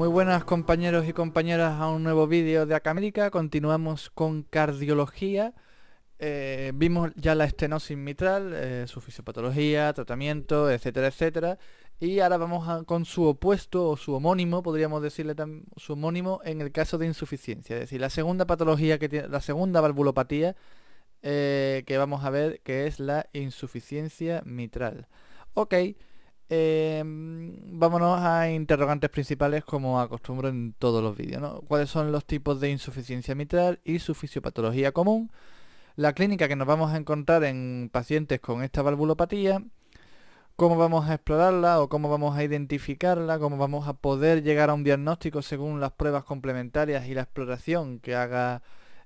Muy buenas compañeros y compañeras a un nuevo vídeo de Acamérica. Continuamos con cardiología. Vimos ya la estenosis mitral, su fisiopatología, tratamiento, etcétera, etcétera. Y ahora vamos con su opuesto o su homónimo, podríamos decirle su homónimo en el caso de insuficiencia. Es decir, la segunda patología que tiene, la segunda valvulopatía que vamos a ver, que es la insuficiencia mitral. Ok. Vámonos a interrogantes principales como acostumbro en todos los vídeos, ¿no? ¿Cuáles son los tipos de insuficiencia mitral y su fisiopatología común? La clínica que nos vamos a encontrar en pacientes con esta valvulopatía, cómo vamos a explorarla o cómo vamos a identificarla, cómo vamos a poder llegar a un diagnóstico según las pruebas complementarias y la exploración que haga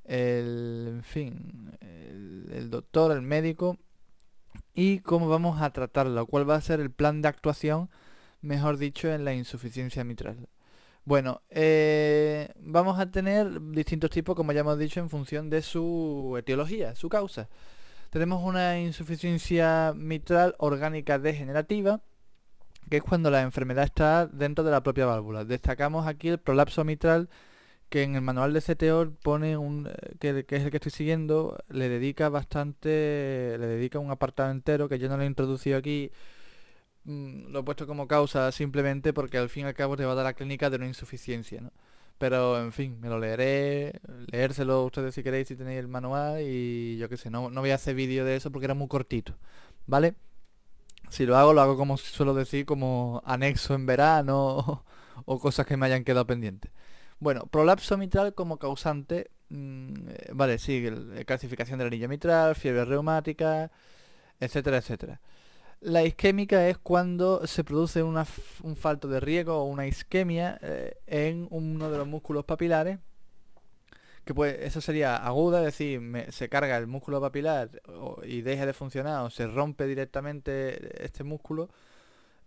en fin, el doctor, el médico, y cómo vamos a tratarla, cuál va a ser el plan de actuación, mejor dicho, en la insuficiencia mitral. Bueno, vamos a tener distintos tipos, como ya hemos dicho, en función de su etiología, su causa. Tenemos una insuficiencia mitral orgánica degenerativa, que es cuando la enfermedad está dentro de la propia válvula. Destacamos aquí el prolapso mitral, que en el manual de CTO pone que es el que estoy siguiendo, le dedica un apartado entero que yo no lo he introducido aquí. Lo he puesto como causa simplemente porque al fin y al cabo te va a dar la clínica de una insuficiencia, ¿no? Pero en fin, me lo leeré, leérselo ustedes si queréis, si tenéis el manual, y yo qué sé, no voy a hacer vídeo de eso porque era muy cortito, ¿vale? Si lo hago como suelo decir, como anexo en verano o cosas que me hayan quedado pendientes. Bueno, prolapso mitral como causante, vale, sí, calcificación del anillo mitral, fiebre reumática, etcétera, etcétera. La isquémica es cuando se produce un falto de riego o una isquemia en uno de los músculos papilares, que pues eso sería aguda, es decir, se carga el músculo papilar y deja de funcionar o se rompe directamente este músculo.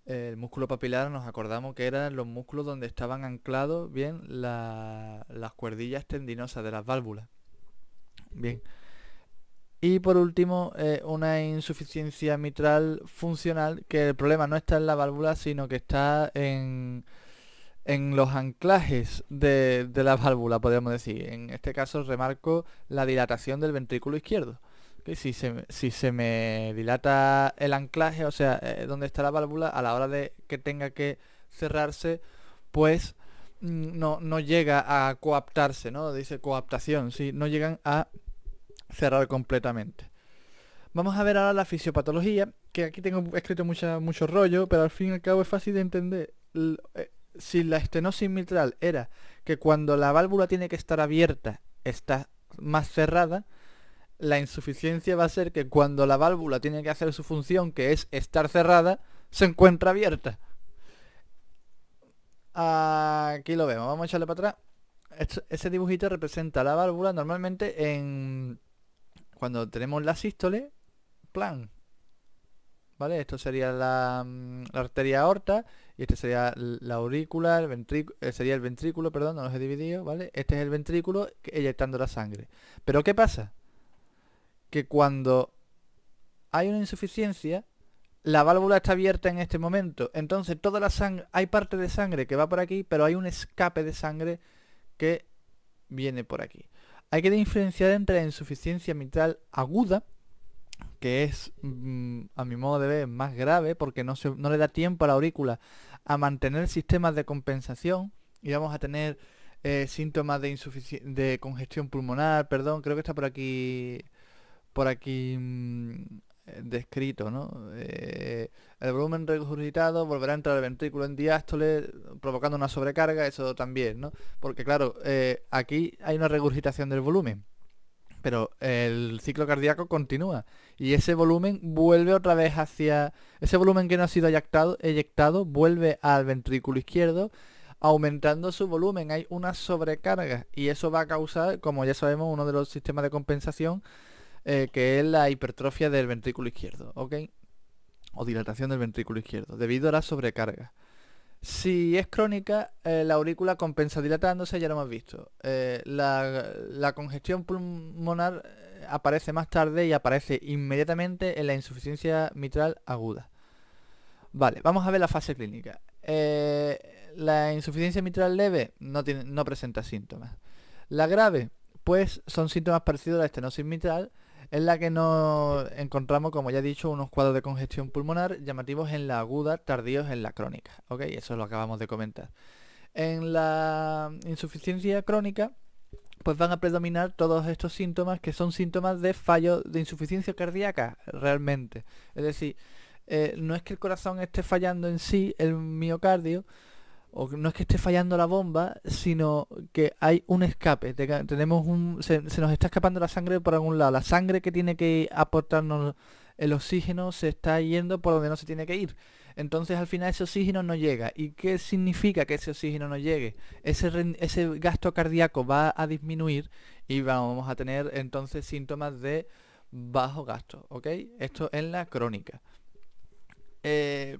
El músculo papilar, nos acordamos que eran los músculos donde estaban anclados bien las cuerdillas tendinosas de las válvulas. Bien. Y por último, una insuficiencia mitral funcional, que el problema no está en la válvula, sino que está en los anclajes de la válvula, podríamos decir. En este caso remarco la dilatación del ventrículo izquierdo. Que si se me dilata el anclaje, o sea, donde está la válvula, a la hora de que tenga que cerrarse, pues no llega a coaptarse, ¿no? Dice coaptación, sí, no llegan a cerrar completamente. Vamos a ver ahora la fisiopatología, que aquí tengo escrito mucho rollo, pero al fin y al cabo es fácil de entender. Si la estenosis mitral era que cuando la válvula tiene que estar abierta está más cerrada, la insuficiencia va a ser que cuando la válvula tiene que hacer su función, que es estar cerrada, se encuentra abierta. Aquí lo vemos, vamos a echarle para atrás. Ese dibujito representa la válvula normalmente cuando tenemos la sístole, plan, ¿vale? Esto sería la arteria aorta, y este sería la aurícula, sería el ventrículo, perdón, no los he dividido, ¿vale? Este es el ventrículo eyectando la sangre. Pero ¿qué pasa? Que cuando hay una insuficiencia, la válvula está abierta en este momento, entonces toda la sangre, hay parte de sangre que va por aquí, pero hay un escape de sangre que viene por aquí. Hay que diferenciar entre la insuficiencia mitral aguda, que es, a mi modo de ver, más grave porque no le da tiempo a la aurícula a mantener sistemas de compensación, y vamos a tener síntomas de congestión pulmonar, perdón, creo que está por aquí descrito, ¿no? El volumen regurgitado volverá a entrar al ventrículo en diástole, provocando una sobrecarga, eso también, ¿no? Porque claro, aquí hay una regurgitación del volumen, pero el ciclo cardíaco continúa y ese volumen vuelve otra vez ese volumen que no ha sido eyectado vuelve al ventrículo izquierdo, aumentando su volumen. Hay una sobrecarga y eso va a causar, como ya sabemos, uno de los sistemas de compensación, que es la hipertrofia del ventrículo izquierdo, ¿ok? O dilatación del ventrículo izquierdo debido a la sobrecarga. Si es crónica, la aurícula compensa dilatándose, ya lo hemos visto. La congestión pulmonar aparece más tarde y aparece inmediatamente en la insuficiencia mitral aguda. Vale, vamos a ver la fase clínica. La insuficiencia mitral leve no presenta síntomas. La grave, pues son síntomas parecidos a la estenosis mitral, en la que nos encontramos, como ya he dicho, unos cuadros de congestión pulmonar llamativos en la aguda, tardíos en la crónica. ¿Ok? Eso lo acabamos de comentar. En la insuficiencia crónica, pues van a predominar todos estos síntomas que son síntomas de fallo de insuficiencia cardíaca, realmente. Es decir, no es que el corazón esté fallando en sí, el miocardio, o no es que esté fallando la bomba, sino que hay un escape. Se nos está escapando la sangre por algún lado. La sangre que tiene que aportarnos el oxígeno se está yendo por donde no se tiene que ir. Entonces al final ese oxígeno no llega. ¿Y qué significa que ese oxígeno no llegue? Ese gasto cardíaco va a disminuir y vamos a tener entonces síntomas de bajo gasto, ¿ok? Esto en la crónica.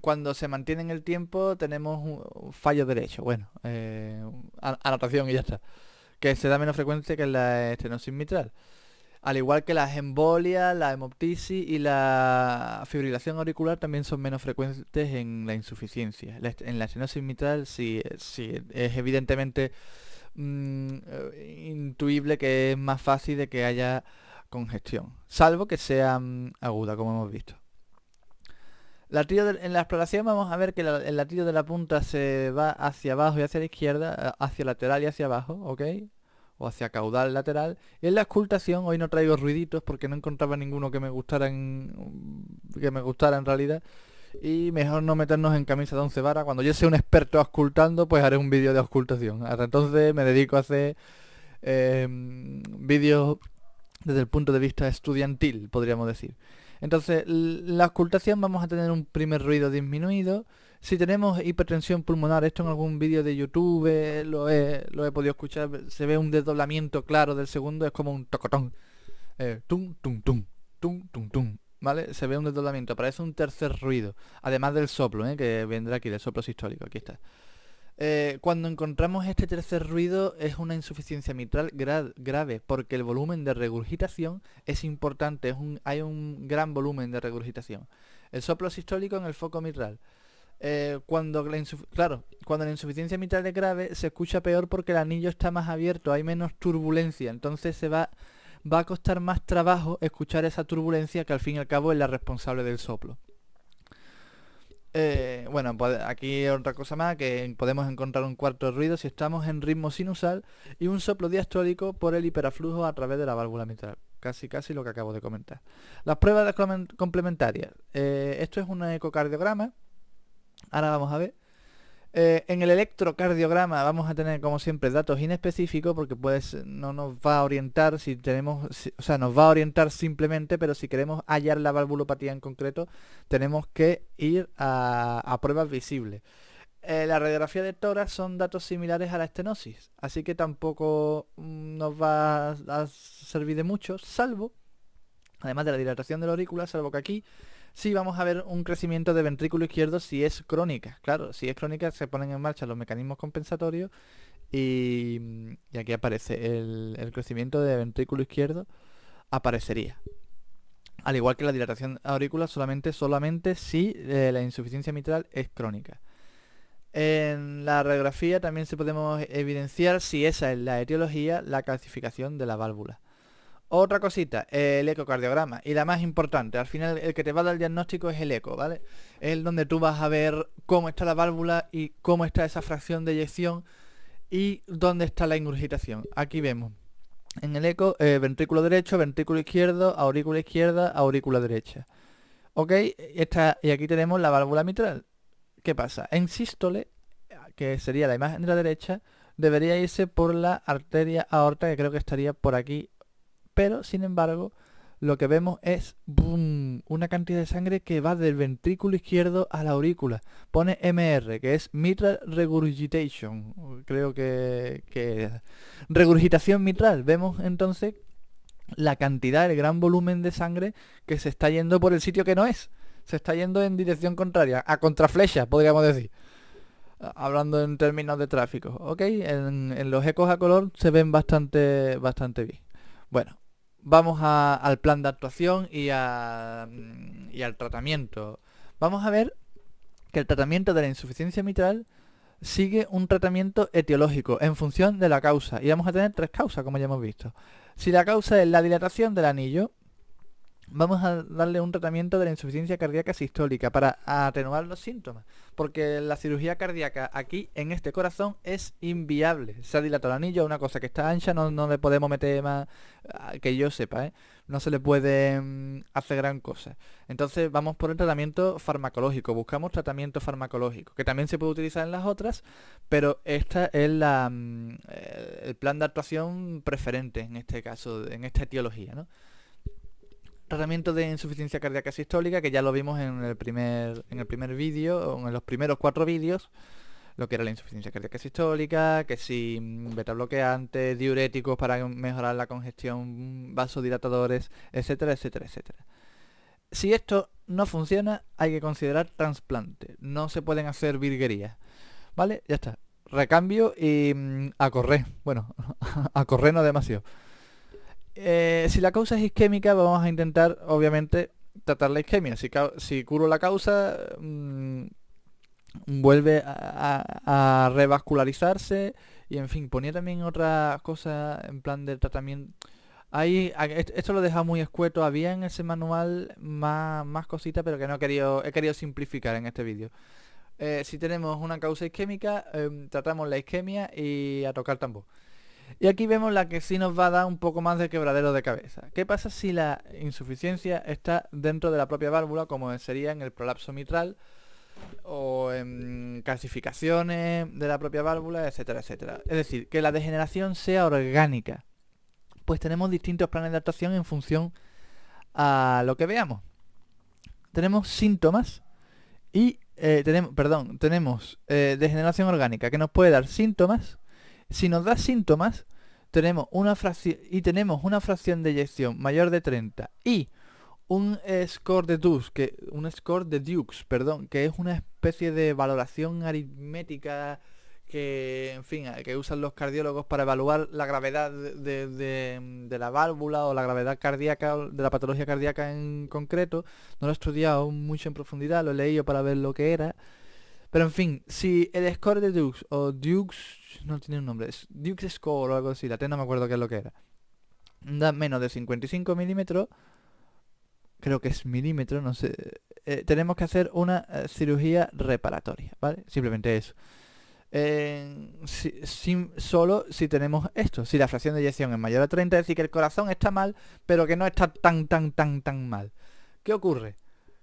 Cuando se mantiene en el tiempo tenemos un fallo derecho, bueno, anotación y ya está, que se da menos frecuente que en la estenosis mitral. Al igual que las embolias, la hemoptisis y la fibrilación auricular también son menos frecuentes en la insuficiencia. En la estenosis mitral sí es evidentemente intuible que es más fácil de que haya congestión, salvo que sea aguda, como hemos visto. En la exploración vamos a ver que el latido de la punta se va hacia abajo y hacia la izquierda, hacia lateral y hacia abajo, ¿ok? O hacia caudal lateral. Y en la auscultación, hoy no traigo ruiditos porque no encontraba ninguno que me gustara en realidad. Y mejor no meternos en camisa de 11 varas. Cuando yo sea un experto auscultando, pues haré un vídeo de auscultación. Hasta entonces me dedico a hacer vídeos desde el punto de vista estudiantil, podríamos decir. Entonces, la auscultación vamos a tener un primer ruido disminuido. Si tenemos hipertensión pulmonar, esto en algún vídeo de YouTube lo he podido escuchar, se ve un desdoblamiento claro del segundo, es como un tocotón. Tum, tum, tum, tum, tum, tum. ¿Vale? Se ve un desdoblamiento, aparece un tercer ruido, además del soplo, que vendrá aquí, del soplo sistólico, aquí está. Cuando encontramos este tercer ruido es una insuficiencia mitral grave, porque el volumen de regurgitación es importante, hay un gran volumen de regurgitación. El soplo sistólico en el foco mitral. Cuando la insuficiencia mitral es grave, se escucha peor porque el anillo está más abierto, hay menos turbulencia, entonces va a costar más trabajo escuchar esa turbulencia, que al fin y al cabo es la responsable del soplo. Bueno, pues aquí otra cosa más, que podemos encontrar un cuarto ruido si estamos en ritmo sinusal y un soplo diastólico por el hiperaflujo a través de la válvula mitral. Casi lo que acabo de comentar. Las pruebas complementarias. Esto es un ecocardiograma. Ahora vamos a ver. En el electrocardiograma vamos a tener, como siempre, datos inespecíficos, porque no nos va a orientar nos va a orientar simplemente, pero si queremos hallar la valvulopatía en concreto, tenemos que ir a pruebas visibles. La radiografía de tórax son datos similares a la estenosis, así que tampoco nos va a servir de mucho, salvo, además de la dilatación de la aurícula, salvo que aquí sí vamos a ver un crecimiento de ventrículo izquierdo si es crónica. Claro, si es crónica se ponen en marcha los mecanismos compensatorios y aquí aparece el crecimiento de ventrículo izquierdo, aparecería. Al igual que la dilatación auricular, solamente si la insuficiencia mitral es crónica. En la radiografía también se podemos evidenciar, si esa es la etiología, la calcificación de la válvula. Otra cosita, el ecocardiograma. Y la más importante, al final el que te va a dar el diagnóstico es el eco, ¿vale? Es el donde tú vas a ver cómo está la válvula y cómo está esa fracción de eyección y dónde está la ingurgitación. Aquí vemos en el eco ventrículo derecho, ventrículo izquierdo, aurícula derecha. ¿Ok? Y aquí tenemos la válvula mitral. ¿Qué pasa? En sístole, que sería la imagen de la derecha, debería irse por la arteria aorta, que creo que estaría por aquí. Pero, sin embargo, lo que vemos es ¡boom!, una cantidad de sangre que va del ventrículo izquierdo a la aurícula. Pone MR, que es Mitral Regurgitation. Creo que es regurgitación mitral. Vemos entonces la cantidad, el gran volumen de sangre que se está yendo por el sitio que no es. Se está yendo en dirección contraria, a contraflecha, podríamos decir. Hablando en términos de tráfico, ¿ok? En los ecos a color se ven bastante bien. Bueno, vamos al plan de actuación y al tratamiento. Vamos a ver que el tratamiento de la insuficiencia mitral sigue un tratamiento etiológico en función de la causa. Y vamos a tener tres causas, como ya hemos visto. Si la causa es la dilatación del anillo, vamos a darle un tratamiento de la insuficiencia cardíaca sistólica para atenuar los síntomas. Porque la cirugía cardíaca aquí, en este corazón, es inviable. Se ha dilatado el anillo, una cosa que está ancha, no le podemos meter más, que yo sepa, ¿eh? No se le puede hacer gran cosa. Entonces vamos por el tratamiento farmacológico, buscamos tratamiento farmacológico, que también se puede utilizar en las otras, pero esta es el plan de actuación preferente en este caso, en esta etiología, ¿no? Tratamiento de insuficiencia cardíaca sistólica, que ya lo vimos en el primer vídeo, o en los primeros 4 vídeos, lo que era la insuficiencia cardíaca sistólica, que si beta bloqueantes, diuréticos para mejorar la congestión, vasodilatadores, etcétera, etcétera, etcétera. Si esto no funciona, hay que considerar trasplante. No se pueden hacer virguerías. ¿Vale? Ya está. Recambio y a correr. Bueno, a correr no demasiado. Si la causa es isquémica, vamos a intentar, obviamente, tratar la isquemia. Si curo la causa, vuelve a revascularizarse. Y en fin, ponía también otras cosas en plan de tratamiento. Ahí, esto lo he dejado muy escueto. Había en ese manual más cositas, pero que no he querido simplificar en este vídeo. Si tenemos una causa isquémica, tratamos la isquemia y a tocar tambor. Y aquí vemos la que sí nos va a dar un poco más de quebradero de cabeza. ¿Qué pasa si la insuficiencia está dentro de la propia válvula, como sería en el prolapso mitral o en calcificaciones de la propia válvula, etcétera, etcétera? Es decir, que la degeneración sea orgánica. Pues tenemos distintos planes de actuación en función a lo que veamos. Tenemos síntomas y tenemos degeneración orgánica, que nos puede dar síntomas. Si nos da síntomas, tenemos una fracción de eyección mayor de 30 y un score de Dukes, que es una especie de valoración aritmética que, en fin, que usan los cardiólogos para evaluar la gravedad de la válvula o la gravedad cardíaca, de la patología cardíaca en concreto. No lo he estudiado mucho en profundidad, lo he leído para ver lo que era. Pero en fin, si el score de Dukes o Dukes, no tiene un nombre, es Dukes Score o algo así, la T no me acuerdo qué es lo que era, da menos de 55 milímetros, creo que es milímetros, no sé, tenemos que hacer una cirugía reparatoria, ¿vale? Simplemente eso. Solo si tenemos esto, si la fracción de eyección es mayor a 30, es decir, que el corazón está mal, pero que no está tan mal. ¿Qué ocurre?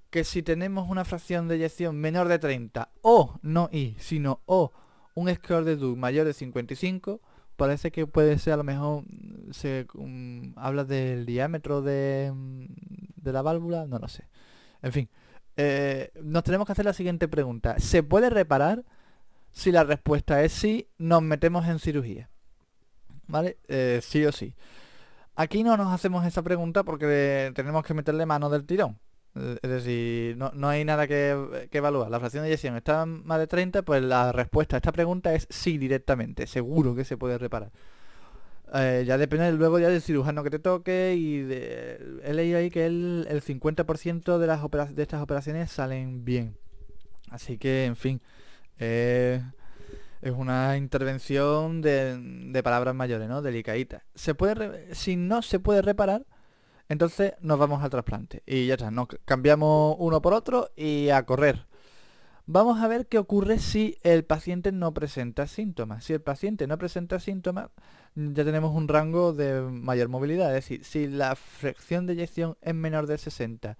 Que si tenemos una fracción de eyección menor de 30 o no y, sino o un score de Dukes mayor de 55, parece que puede ser, a lo mejor se habla del diámetro de la válvula, no lo sé. En fin, nos tenemos que hacer la siguiente pregunta: ¿se puede reparar? Si la respuesta es sí, nos metemos en cirugía, ¿vale? Sí o sí. Aquí no nos hacemos esa pregunta porque tenemos que meterle mano del tirón. Es decir, no hay nada que evaluar. La fracción de eyección está más de 30, pues la respuesta a esta pregunta es sí directamente. Seguro que se puede reparar. Ya depende luego ya del cirujano que te toque y he leído ahí que el 50% de estas operaciones salen bien. Así que, en fin, es una intervención de palabras mayores, ¿no? Delicadita. Si no se puede reparar, entonces nos vamos al trasplante. Y ya está, nos cambiamos uno por otro y a correr. Vamos a ver qué ocurre si el paciente no presenta síntomas. Si el paciente no presenta síntomas, ya tenemos un rango de mayor movilidad. Es decir, si la fracción de eyección es menor de 60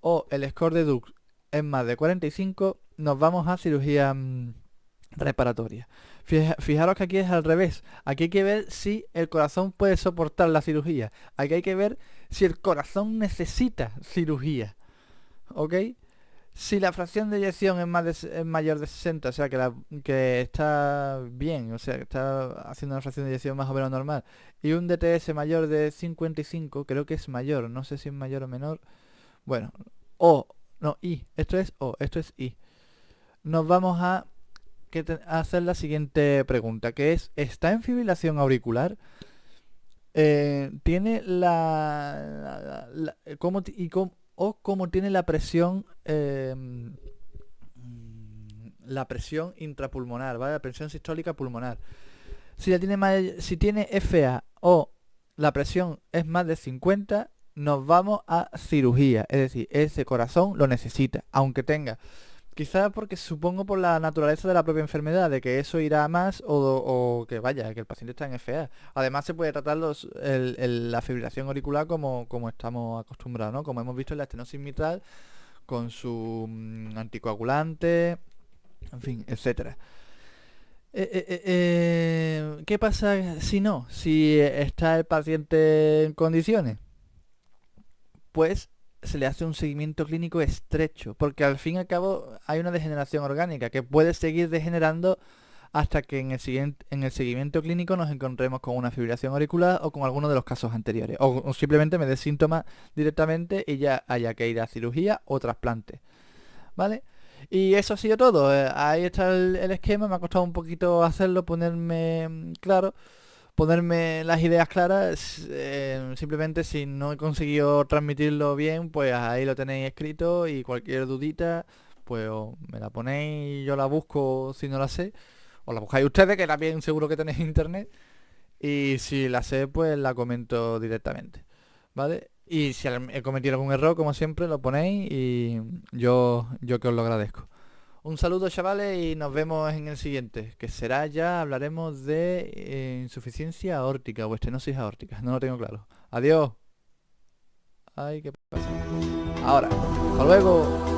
o el score de Dukes es más de 45, nos vamos a cirugía reparatoria. Fijaros que aquí es al revés. Aquí hay que ver si el corazón puede soportar la cirugía. Aquí hay que ver si el corazón necesita cirugía. ¿Ok? Si la fracción de eyección es mayor de 60, o sea que está bien, o sea que está haciendo una fracción de eyección más o menos normal, y un DTS mayor de 55, creo que es mayor, no sé si es mayor o menor. Bueno, esto es I. Nos vamos a hacer la siguiente pregunta, que es: ¿está en fibrilación auricular? ¿Tiene cómo tiene la presión la presión intrapulmonar, ¿vale? La presión sistólica pulmonar. Si tiene FA o la presión es más de 50, nos vamos a cirugía. Es decir, ese corazón lo necesita, aunque tenga. Quizás porque supongo por la naturaleza de la propia enfermedad, de que eso irá a más o que vaya, que el paciente está en FA. Además se puede tratar la fibrilación auricular como estamos acostumbrados, ¿no? Como hemos visto en la estenosis mitral, con su anticoagulante, en fin, etcétera. ¿Qué pasa si no? Si está el paciente en condiciones, pues se le hace un seguimiento clínico estrecho, porque al fin y al cabo hay una degeneración orgánica que puede seguir degenerando hasta que en el seguimiento clínico nos encontremos con una fibrilación auricular o con alguno de los casos anteriores, o simplemente me dé síntomas directamente y ya haya que ir a cirugía o trasplante, ¿vale? Y eso ha sido todo. Ahí está el esquema. Me ha costado un poquito hacerlo, ponerme las ideas claras. Simplemente si no he conseguido transmitirlo bien, pues ahí lo tenéis escrito y cualquier dudita, pues o me la ponéis y yo la busco si no la sé. O la buscáis ustedes, que también seguro que tenéis internet. Y si la sé, pues la comento directamente. ¿Vale? Y si he cometido algún error, como siempre, lo ponéis y yo que os lo agradezco. Un saludo, chavales, y nos vemos en el siguiente, que será ya, hablaremos de insuficiencia aórtica o estenosis aórtica, no lo tengo claro. Adiós. Ay, ¿qué pasa? Ahora, hasta luego.